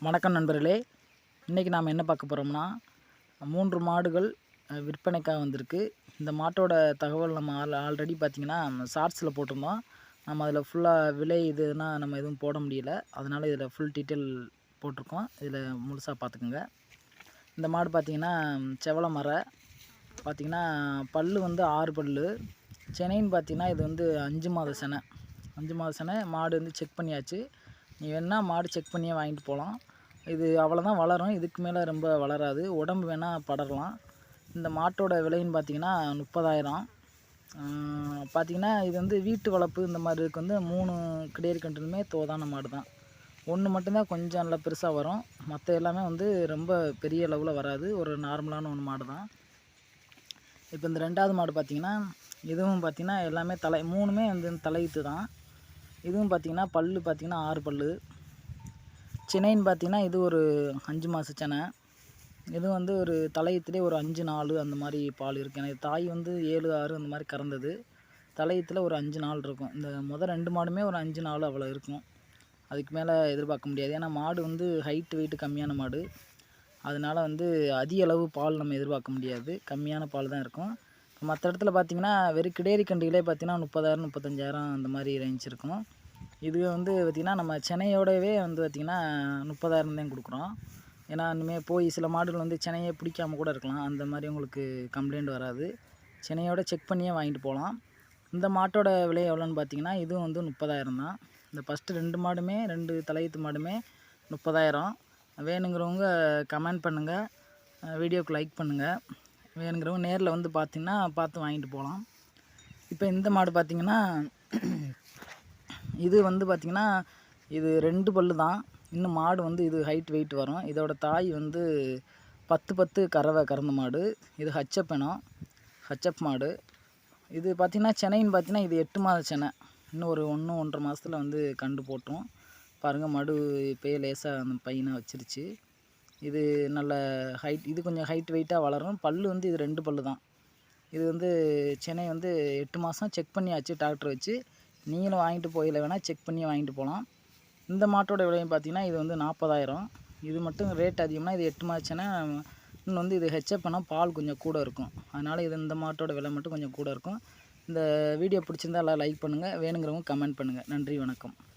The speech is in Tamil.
வணக்கம் நண்பர்களே. இன்றைக்கி நாம் என்ன பார்க்க போகிறோம்னா, 3 மாடுகள் விற்பனைக்காக வந்திருக்கு. இந்த மாட்டோட தகவல் நம்ம ஆல்ரெடி பார்த்திங்கன்னா ஷார்ட்ஸில் போட்டிருந்தோம். நம்ம அதில் ஃபுல்லாக விலை இதுனா நம்ம எதுவும் போட முடியல. அதனால் இதில் ஃபுல் டீட்டெயில் போட்டிருக்கோம். இதில் முழுசாக பார்த்துக்குங்க. இந்த மாடு பார்த்திங்கன்னா செவல மர பார்த்திங்கன்னா பல் வந்து 6 பல். செனைன்னு பார்த்திங்கன்னா இது வந்து 5 மாத செனை. 5 மாத செனை மாடு வந்து செக் பண்ணியாச்சு. நீ வேணா மாடு செக் பண்ணியே வாங்கிட்டு போகலாம். இது அவ்வளோதான் வளரும், இதுக்கு மேலே ரொம்ப வளராது. உடம்பு வேணால் படரலாம். இந்த மாட்டோட விலைன்னு பார்த்திங்கன்னா 30,000. பார்த்திங்கன்னா இது வந்து வீட்டு வளர்ப்பு இந்த மாதிரி இருக்கு. வந்து 3 கிடையாது கன்றுமே தோதான மாடு தான். ஒன்று மட்டும்தான் கொஞ்சம் நல்லா பெருசாக வரும். மற்ற எல்லாமே வந்து ரொம்ப பெரிய அளவில் வராது. ஒரு நார்மலான ஒன்று மாடு தான். இப்போ இந்த 2வது மாடு பார்த்திங்கன்னா இதுவும் பார்த்திங்கன்னா எல்லாமே 3மே வந்து தலையீத்து தான். இதுவும் பார்த்திங்கன்னா பல் பார்த்திங்கன்னா 6 பல். சினைன்னு பார்த்திங்கன்னா இது ஒரு 5 மாத செனை. இது வந்து ஒரு தலையீத்துலேயே ஒரு 5-4 அந்த மாதிரி பால் இருக்குது. எனக்கு தாய் வந்து 7-6 அந்த மாதிரி கறந்தது. தலையீத்தில் ஒரு 5 நாள் இருக்கும். இந்த 2 மாடுமே ஒரு 5-4 அவ்வளோ இருக்கும். அதுக்கு மேலே எதிர்பார்க்க முடியாது. ஏன்னா மாடு வந்து வெயிட்டு கம்மியான மாடு. அதனால் வந்து அதிக அளவு பால் நம்ம எதிர்பார்க்க முடியாது. கம்மியான பால் தான் இருக்கும். மற்ற இடத்துல பார்த்திங்கன்னா வெறும் கிடேரி கன்றுகளே பார்த்திங்கன்னா 30,000 35,000 அந்த மாதிரி ரேஞ்ச் இருக்கும். இது வந்து பார்த்திங்கன்னா நம்ம சென்னையோடவே வந்து பார்த்திங்கன்னா 30,000 தான் கொடுக்குறோம். ஏன்னா இனிமேல் போய் சில மாடுகள் வந்து சென்னையே பிடிக்காமல் கூட இருக்கலாம். அந்த மாதிரி உங்களுக்கு கம்ப்ளைண்ட் வராது. சென்னையோட செக் பண்ணியே வாங்கிட்டு போகலாம். இந்த மாட்டோட விலை எவ்வளோன்னு பார்த்திங்கன்னா இதுவும் வந்து 30,000 தான். இந்த ஃபஸ்ட்டு 2 மாடுமே 2 தலையீத்து மாடுமே 30,000. வேணுங்கிறவங்க கமெண்ட் பண்ணுங்கள், வீடியோவுக்கு லைக் பண்ணுங்கள். வேணுங்கிறவங்க நேரில் வந்து பார்த்திங்கன்னா பார்த்து வாங்கிட்டு போகலாம். இப்போ இந்த மாடு பார்த்திங்கன்னா இது வந்து பார்த்திங்கன்னா இது 2 பல் தான். இன்னும் மாடு வந்து இது வெயிட் வரும். இதோட தாய் வந்து 10 கறந்த மாடு. இது ஹச்சப் இனம், ஹச்சப் மாடு. இது பார்த்திங்கன்னா சென்னைன்னு பார்த்திங்கன்னா இது 8 மாத செனை. இன்னும் ஒரு 1-1.5 மாதத்தில் வந்து கண்டு போட்டோம். பாருங்கள் மடு இப்போயே லேசாக அந்த பையனை வச்சிருச்சு. இது நல்ல இது கொஞ்சம் வெயிட்டாக வளரும். பல் வந்து இது 2 பல் தான். இது வந்து சென்னை வந்து 8 மாதம் செக் பண்ணியாச்சு டாக்டர் வச்சு. நீங்களும் வாங்கிட்டு போயில வேணால் செக் பண்ணி வாங்கிட்டு போகலாம். இந்த மாட்டோட விலையும் பார்த்திங்கன்னா இது வந்து 40,000. இது மட்டும் ரேட் அதிகம்னா இது 8 மாத செனை. இன்னும் வந்து இது ஹெச்எப் பண்ணால் பால் கொஞ்சம் கூட இருக்கும். அதனால் இது இந்த மாட்டோட விலை மட்டும் கொஞ்சம் கூட இருக்கும். இந்த வீடியோ பிடிச்சிருந்தா எல்லாம் லைக் பண்ணுங்கள். வேணுங்கிறவங்க கமெண்ட் பண்ணுங்கள். நன்றி, வணக்கம்.